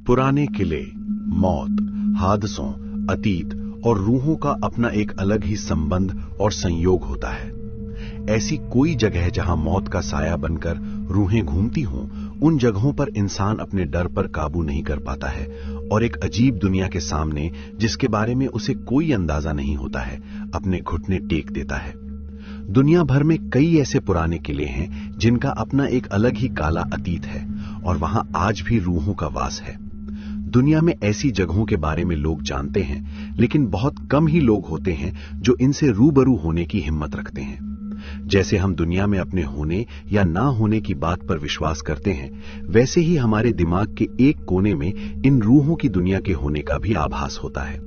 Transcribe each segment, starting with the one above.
पुराने किले, मौत, हादसों, अतीत और रूहों का अपना एक अलग ही संबंध और संयोग होता है। ऐसी कोई जगह जहां मौत का साया बनकर रूहें घूमती हों, उन जगहों पर इंसान अपने डर पर काबू नहीं कर पाता है और एक अजीब दुनिया के सामने, जिसके बारे में उसे कोई अंदाजा नहीं होता है, अपने घुटने टेक देता है। दुनिया भर में कई ऐसे पुराने किले हैं जिनका अपना एक अलग ही काला अतीत है और वहां आज भी रूहों का वास है। दुनिया में ऐसी जगहों के बारे में लोग जानते हैं, लेकिन बहुत कम ही लोग होते हैं जो इनसे रूबरू होने की हिम्मत रखते हैं। जैसे हम दुनिया में अपने होने या ना होने की बात पर विश्वास करते हैं, वैसे ही हमारे दिमाग के एक कोने में इन रूहों की दुनिया के होने का भी आभास होता है।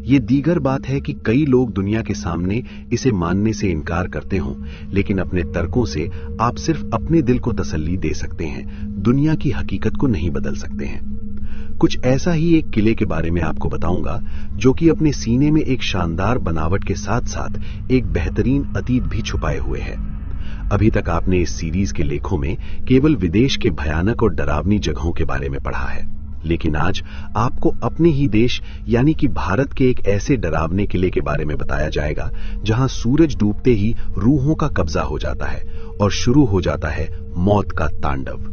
ये दीगर बात है कि कई लोग दुनिया के सामने इसे मानने से इनकार करते हों, लेकिन अपने तर्कों से आप सिर्फ अपने दिल को तसल्ली दे सकते हैं, दुनिया की हकीकत को नहीं बदल सकते हैं। कुछ ऐसा ही एक किले के बारे में आपको बताऊंगा, जो कि अपने सीने में एक शानदार बनावट के साथ साथ एक बेहतरीन अतीत भी छुपाए हुए है। अभी तक आपने इस सीरीज के लेखों में केवल विदेश के भयानक और डरावनी जगहों के बारे में पढ़ा है, लेकिन आज आपको अपने ही देश यानी कि भारत के एक ऐसे डरावने किले के बारे में बताया जाएगा जहां सूरज डूबते ही रूहों का कब्जा हो जाता है और शुरू हो जाता है मौत का तांडव।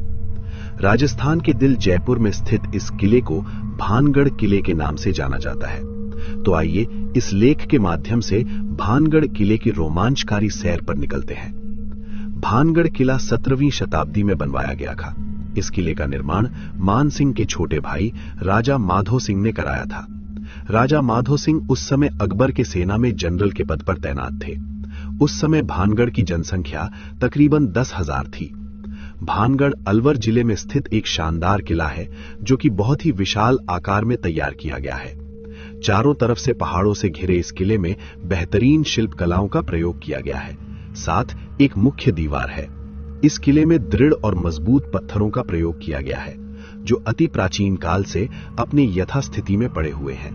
राजस्थान के दिल जयपुर में स्थित इस किले को भानगढ़ किले के नाम से जाना जाता है। तो आइए इस लेख के माध्यम से भानगढ़ किले की रोमांचकारी सैर पर निकलते हैं। भानगढ़ किला 17वीं शताब्दी में बनवाया गया था। इस किले का निर्माण मान सिंह के छोटे भाई राजा माधो सिंह ने कराया था। राजा माधो सिंह उस समय अकबर के सेना में जनरल के पद पर तैनात थे। उस समय भानगढ़ की जनसंख्या तकरीबन 10,000 थी। भानगढ़ अलवर जिले में स्थित एक शानदार किला है, जो कि बहुत ही विशाल आकार में तैयार किया गया है। चारों तरफ से पहाड़ों से घिरे इस किले में बेहतरीन शिल्प कलाओं का प्रयोग किया गया है। साथ एक मुख्य दीवार है। इस किले में दृढ़ और मजबूत पत्थरों का प्रयोग किया गया है, जो अति प्राचीन काल से अपनी यथास्थिति में पड़े हुए हैं।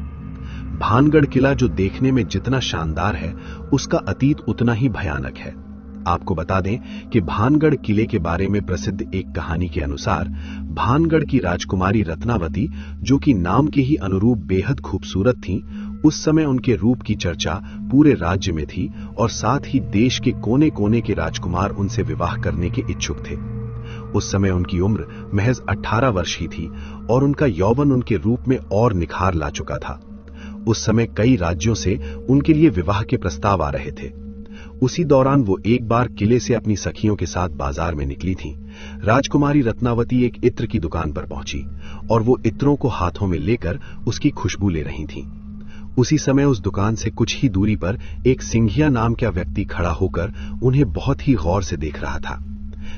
भानगढ़ किला जो देखने में जितना शानदार है, उसका अतीत उतना ही भयानक है। आपको बता दें कि भानगढ़ किले के बारे में प्रसिद्ध एक कहानी के अनुसार भानगढ़ की राजकुमारी रत्नावती, जो कि नाम के ही अनुरूप बेहद खूबसूरत थीं, उस समय उनके रूप की चर्चा पूरे राज्य में थी और साथ ही देश के कोने कोने के राजकुमार उनसे विवाह करने के इच्छुक थे। उस समय उनकी उम्र महज 18 वर्ष ही थी और उनका यौवन उनके रूप में और निखार ला चुका था। उस समय कई राज्यों से उनके लिए विवाह के प्रस्ताव आ रहे थे। उसी दौरान वो एक बार किले से अपनी सखियों के साथ बाजार में निकली थीं। राजकुमारी रत्नावती एक इत्र की दुकान पर पहुंची और वो इत्रों को हाथों में लेकर उसकी खुशबू ले रही थीं। उसी समय उस दुकान से कुछ ही दूरी पर एक सिंघिया नाम का व्यक्ति खड़ा होकर उन्हें बहुत ही गौर से देख रहा था।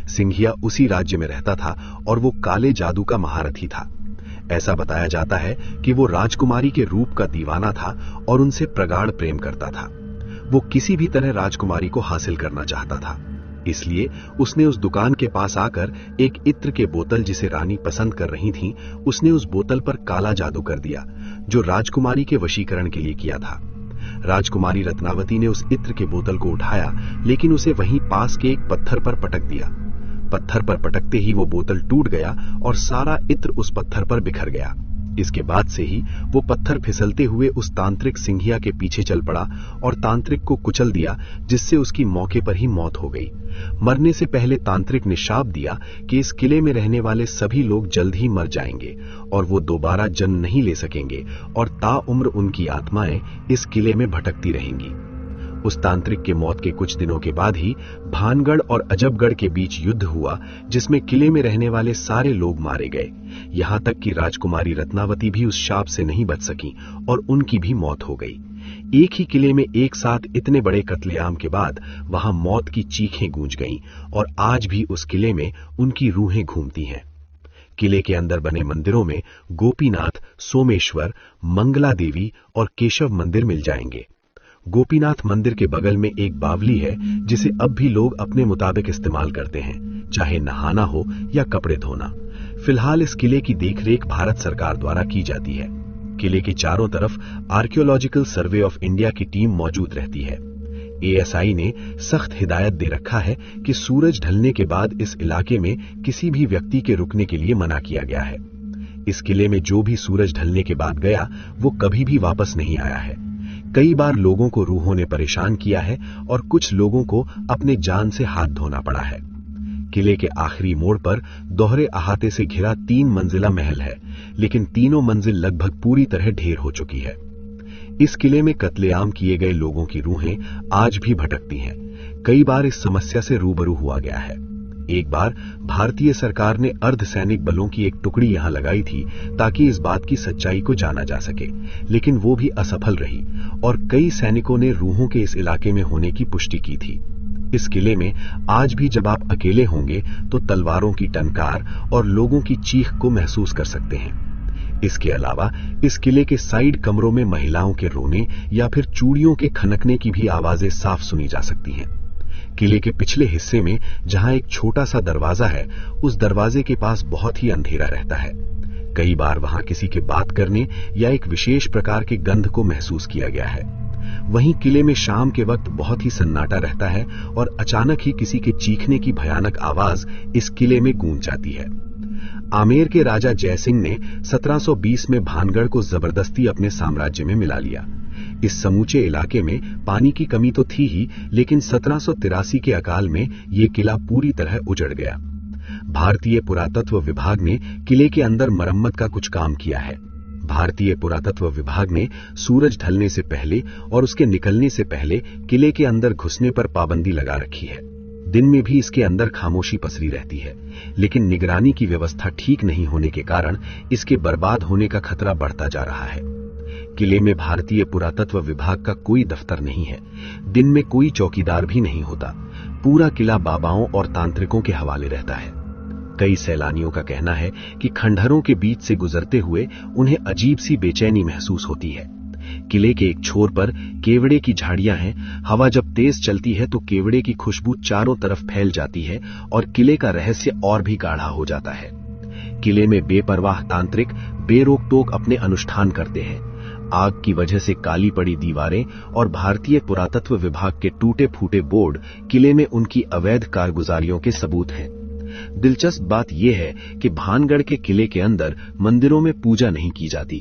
सिंघिया उसी राज्य में रहता था और वो काले जादू का महारथी था। ऐसा बताया जाता है कि वो राजकुमारी के रूप का दीवाना था और उनसे प्रगाढ़ प्रेम करता था। वो किसी भी तरह राजकुमारी को हासिल करना चाहता था, इसलिए उसने उस दुकान के पास आकर एक इत्र के बोतल, जिसे रानी पसंद कर रही थीं, उसने उस बोतल पर काला जादू कर दिया, जो राजकुमारी के वशीकरण के लिए किया था। राजकुमारी रत्नावती ने उस इत्र के बोतल को उठाया, लेकिन उसे वहीं पास के एक पत्थर पर पटक दिया। पत्थर पर पटकते ही वो बोतल टूट गया और सारा इत्र उस पत्थर पर बिखर गया। इसके बाद से ही वो पत्थर फिसलते हुए उस तांत्रिक सिंघिया के पीछे चल पड़ा और तांत्रिक को कुचल दिया, जिससे उसकी मौके पर ही मौत हो गई। मरने से पहले तांत्रिक ने शाप दिया कि इस किले में रहने वाले सभी लोग जल्द ही मर जाएंगे और वो दोबारा जन्म नहीं ले सकेंगे और ताउम्र उनकी आत्माएं इस किले में भटकती रहेंगी। उस तांत्रिक के मौत के कुछ दिनों के बाद ही भानगढ़ और अजबगढ़ के बीच युद्ध हुआ, जिसमें किले में रहने वाले सारे लोग मारे गए। यहां तक कि राजकुमारी रत्नावती भी उस शाप से नहीं बच सकी और उनकी भी मौत हो गई। एक ही किले में एक साथ इतने बड़े कत्लेआम के बाद वहां मौत की चीखें गूंज गईं और आज भी उस किले में उनकी रूहें घूमती हैं। किले के अंदर बने मंदिरों में गोपीनाथ, सोमेश्वर, मंगला देवी और केशव मंदिर मिल जाएंगे। गोपीनाथ मंदिर के बगल में एक बावली है, जिसे अब भी लोग अपने मुताबिक इस्तेमाल करते हैं, चाहे नहाना हो या कपड़े धोना। फिलहाल इस किले की देखरेख भारत सरकार द्वारा की जाती है। किले के चारों तरफ आर्कियोलॉजिकल सर्वे ऑफ इंडिया की टीम मौजूद रहती है। एएसआई ने सख्त हिदायत दे रखा है कि सूरज ढलने के बाद इस इलाके में किसी भी व्यक्ति के रुकने के लिए मना किया गया है। इस किले में जो भी सूरज ढलने के बाद गया वो कभी भी वापस नहीं आया है। कई बार लोगों को रूहों ने परेशान किया है और कुछ लोगों को अपने जान से हाथ धोना पड़ा है। किले के आखिरी मोड़ पर दोहरे अहाते से घिरा 3 मंजिला महल है, लेकिन तीनों मंजिल लगभग पूरी तरह ढेर हो चुकी है। इस किले में कत्लेआम किए गए लोगों की रूहें आज भी भटकती हैं। कई बार इस समस्या से रूबरू हुआ गया है। एक बार भारतीय सरकार ने अर्धसैनिक बलों की एक टुकड़ी यहां लगाई थी ताकि इस बात की सच्चाई को जाना जा सके, लेकिन वो भी असफल रही और कई सैनिकों ने रूहों के इस इलाके में होने की पुष्टि की थी। इस किले में आज भी जब आप अकेले होंगे तो तलवारों की टंकार और लोगों की चीख को महसूस कर सकते हैं। इसके अलावा इस किले के साइड कमरों में महिलाओं के रोने या फिर चूड़ियों के खनकने की भी आवाजें साफ सुनी जा सकती हैं। किले के पिछले हिस्से में जहां एक छोटा सा दरवाजा है, उस दरवाजे के पास बहुत ही अंधेरा रहता है। कई बार वहां किसी के बात करने या एक विशेष प्रकार के गंध को महसूस किया गया है। वहीं किले में शाम के वक्त बहुत ही सन्नाटा रहता है और अचानक ही किसी के चीखने की भयानक आवाज इस किले में गूंज जाती है। आमेर के राजा जयसिंह ने 1720 में भानगढ़ को जबरदस्ती अपने साम्राज्य में मिला लिया। इस समूचे इलाके में पानी की कमी तो थी ही, लेकिन 1783 के अकाल में यह किला पूरी तरह उजड़ गया। भारतीय पुरातत्व विभाग ने किले के अंदर मरम्मत का कुछ काम किया है। भारतीय पुरातत्व विभाग ने सूरज ढलने से पहले और उसके निकलने से पहले किले के अंदर घुसने पर पाबंदी लगा रखी है। दिन में भी इसके अंदर खामोशी पसरी रहती है, लेकिन निगरानी की व्यवस्था ठीक नहीं होने के कारण इसके बर्बाद होने का खतरा बढ़ता जा रहा है। किले में भारतीय पुरातत्व विभाग का कोई दफ्तर नहीं है। दिन में कोई चौकीदार भी नहीं होता। पूरा किला बाबाओं और तांत्रिकों के हवाले रहता है। कई सैलानियों का कहना है कि खंडहरों के बीच से गुजरते हुए उन्हें अजीब सी बेचैनी महसूस होती है। किले के एक छोर पर केवड़े की झाड़ियां हैं। हवा जब तेज चलती है तो केवड़े की खुशबू चारों तरफ फैल जाती है और किले का रहस्य और भी गाढ़ा हो जाता है। किले में बेपरवाह तांत्रिक बेरोक टोक अपने अनुष्ठान करते हैं। आग की वजह से काली पड़ी दीवारें और भारतीय पुरातत्व विभाग के टूटे फूटे बोर्ड किले में उनकी अवैध कारगुजारियों के सबूत हैं। दिलचस्प बात यह है कि भानगढ़ के किले के अंदर मंदिरों में पूजा नहीं की जाती।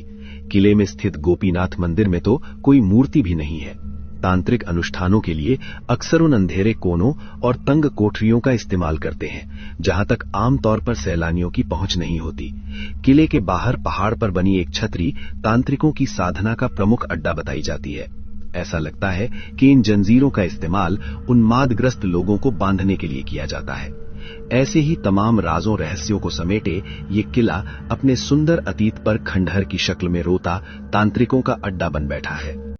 किले में स्थित गोपीनाथ मंदिर में तो कोई मूर्ति भी नहीं है। तांत्रिक अनुष्ठानों के लिए अक्सर उन अंधेरे कोनों और तंग कोठरियों का इस्तेमाल करते हैं जहां तक आमतौर पर सैलानियों की पहुंच नहीं होती। किले के बाहर पहाड़ पर बनी एक छतरी तांत्रिकों की साधना का प्रमुख अड्डा बताई जाती है। ऐसा लगता है कि इन जंजीरों का इस्तेमाल उन्मादग्रस्त लोगों को बांधने के लिए किया जाता है। ऐसे ही तमाम राजों रहस्यों को समेटे ये किला अपने सुंदर अतीत पर खंडहर की शक्ल में रोता तांत्रिकों का अड्डा बन बैठा है।